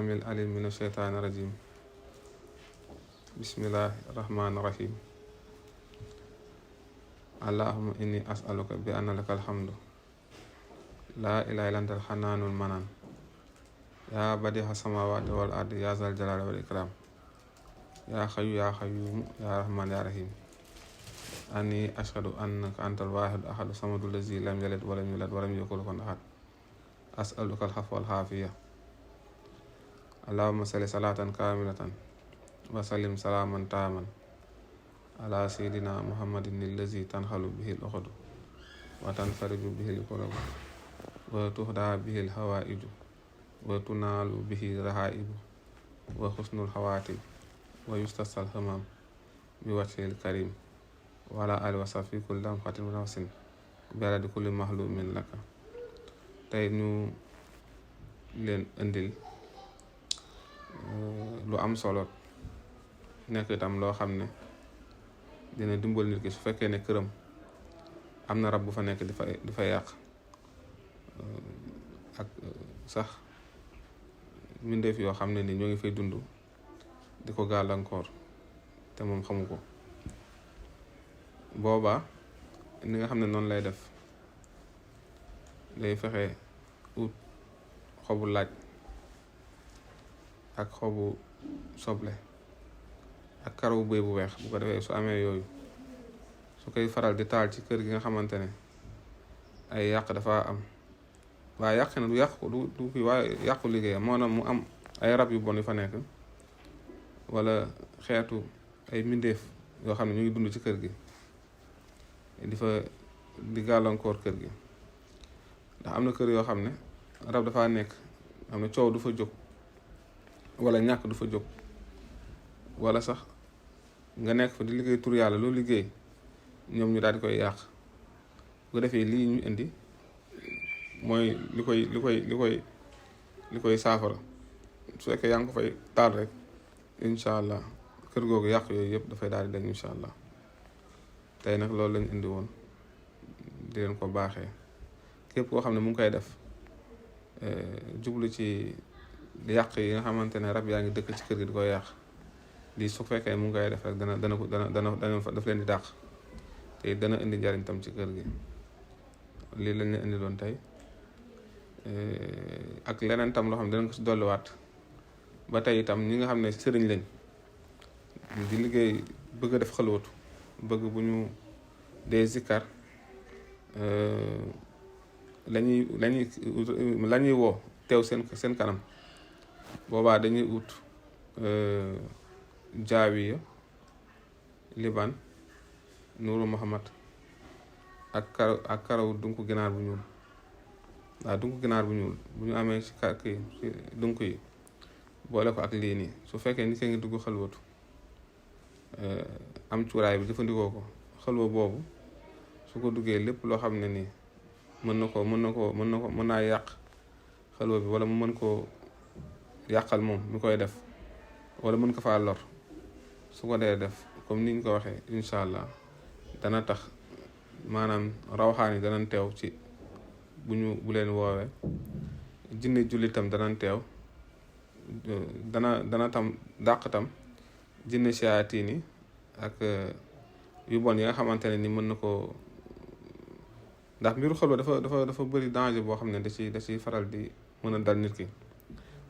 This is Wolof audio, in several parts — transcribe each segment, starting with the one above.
السميع العليم من الشيطان الرجيم بسم الله الرحمن الرحيم اللهم إني أسألك بأن لك الحمد لا إله إلا أنت الحنان المنان يا بديع السماوات والأرض يا ذا الجلال والإكرام يا حي يا قيوم يا رحمن يا رحيم أني أشهد أنك أنت الواحد أحد الصمد الذي لم يلد ولم يولد ولم يكن له كفوا أحد أسألك العفو والعافية اللهم صل صلاة كاملة وسلم سلاما تاما على سيدنا محمد الذي تنحل به العقد وتنفرج به الكرب وتهدى به الحوائج وتنال به الرهائب وحسن الخواتم ويستسقى الغمام بوجهه الكريم وعلى آله وصحبه كل لمحة ونفس بعدد كل محلوم لك tey ñu leen indil lu am solo nekk itam loo xam ne dina dimbal nit ki su fekkee ne këram am na rab bu fa nekk di fa yàq ak sax mbindeef yoo xam ne ni ñoo ngi fay dund di ko gàllankoor te moom xamu ko boobaa ni nga xam ne noonu lay def day fexe ut xobu laaj ak xobu soble ak karawu bëy bu weex bu ko defee su amee yooyu su koy faral di taal ci kër gi nga xamante ne ay yàq dafa am waaye yàq na du yàqu du kii waaye yàqu liggéeyam moo mu am ay rab yu bon yu fa nekk wala xeetu ay mbindeef yoo xam ne ñu ngi dund ci kër gi di gàllankoor kër gi ndax am na kër yoo xam ne rab dafa nekk xam ne coow du fa jóg wala ñàkk du fa jóg wala sax nga nekk fa di liggéey tur yàlla loo liggéey ñoom ñu daal di koy yàq bu ko defee lii ñu indi mooy li koy saafara su fekkee yaa ngi ko fay taal rek incha allah kër googu yàq yooyu yëpp dafay daal di dañ incha allah tey nag loolu lañ indi woon di leen ko baaxee képp koo xam ne mu ngi koy def jublu ci yàq yi nga xamante ne rab yaa ngi dëkk ci kër gi di koy yàq lii su fekkee mu ngi koy def rek dana daf leen di dàq te dana indi njariñ tam ci kër gi lii lañ leen indi doon tey ak leneen tam loo xam ne danañ ko si dolliwaat ba tey itam ñi nga xam ne sëriñ lañ di liggéey bëgg a def xalwatu bëgg bu ñu dee zikkar lañuy woo teew seen kanam boobaa dañuy ut jaawiya liban nuuru muhammad ak karaw dunku ginaar bu ñuul waaw dunku ginaar bu ñuul bu ñu amee ci dunk yi boole ko ak lii nii su fekkee nit ki ngi dugg xalwatu am cuuraay bi jëfandikoo ko xalwa boobu su ko duggee lépp loo xam ne nii mën naa yàq xalwa bi wala mu mën koo yàqal moom mi koy def wala mën ko faa lor su ko dee def comme niñ ko waxee incha allah dana tax maanaam rawxaan yi danañ teew ci bu leen woowee jinne jullitam danañ teew dana tam dàq tam jinne siyaatiin yi ak yu bon yi nga xamante ne ni mën na ko ndax mbiru xalwa dafa bëri danger boo xam ne da ci faral di mën a dal nit ki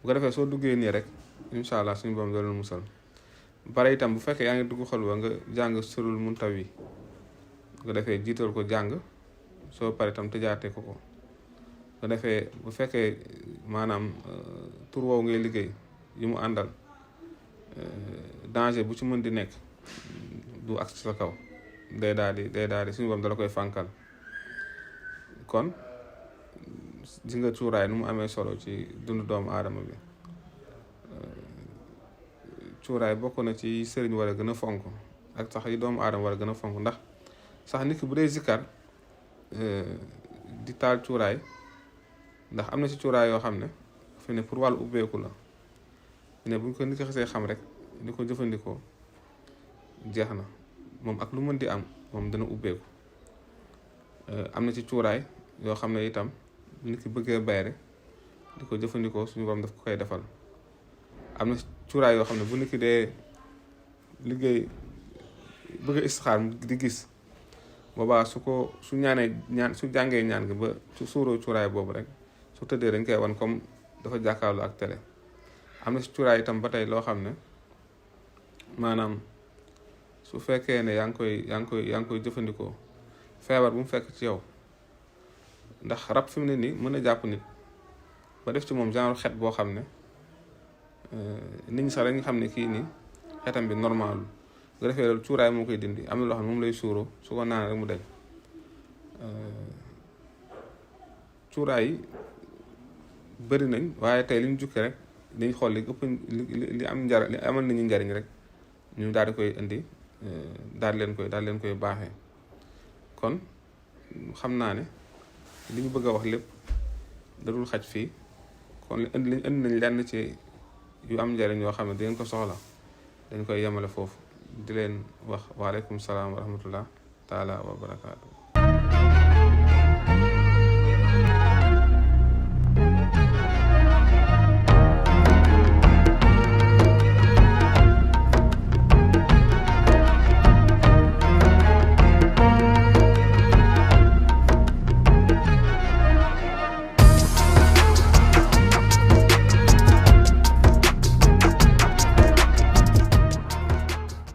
bu ko defee soo duggee nii rek incha allah suñu borom doo leen musal bare itam bu fekkee yaa ngi dugg xalwa nga jàng surul muntawi bu ko defee jiital ko jàng soo pare itam tëjaatee ko bu ko defee bu fekkee maanaam tur woowu ngay liggéey yi mu àndal danger bu ci mën di nekk du agsi sa kaw day daal di suñu borom dala koy fànkal kon gis nga cuuraay nu mu amee solo ci dundu doomu aadama bi cuuraay bokk na ci sëriñ war a gën a fonk ak sax yi doomu aadama war a gën a fonk ndax sax nit ki bu dee zikkar di taal cuuraay ndax am na ci cuuraay yoo xam ne fi ne pour wàllu ubbeeku la fi ne bu ñu ko nit ki xasee xam rek di ko jëfandikoo jeex na moom ak lu mën di am moom dana ubbeeku am na ci cuuraay yoo xam ne itam nit ki bëggee bayre di ko jëfandikoo suñu borom daf ko koy defal am na cuuraay yoo xam ne bu nit ki dee liggéey bëgg a istixaar di gis boobaa su ñaanee su jàngee ñaan gi ba su suuroo cuuraay boobu rek su tëddee dañ koy wan comme dafa jàkkaarloo ak télé. am na si cuuraay itam ba tey loo xam ne maanaam su fekkee ne yaa ngi koy jëfandikoo feebar bu mu fekk ci yow ndax rab fi mu ne nii mën a jàpp nit ba def ci moom genre xet boo xam ne nit ñi sax dañuy xam ne kii nii xetam bi normal bu defee loolu cuuraay moo koy dindi am na loo xam ne moom lay suuroo su ko naan rek mu deñ cuuraay yi bëri nañ waaye tey li ñu jukki rek dañ xool li ëpp li am njariñ li amal nit ñi njariñ rek ñu daal di koy indi daal leen koy baaxee. kon xam naa ne li ñu bëgg a wax lépp dadul xaj fii kon indi nañ lenn ci yu am njariñ yoo xam ne dangeen ko soxla dañ koy yemale foofu di leen wax waaleykum salaam wa rahmatullah taala wa barakaatu.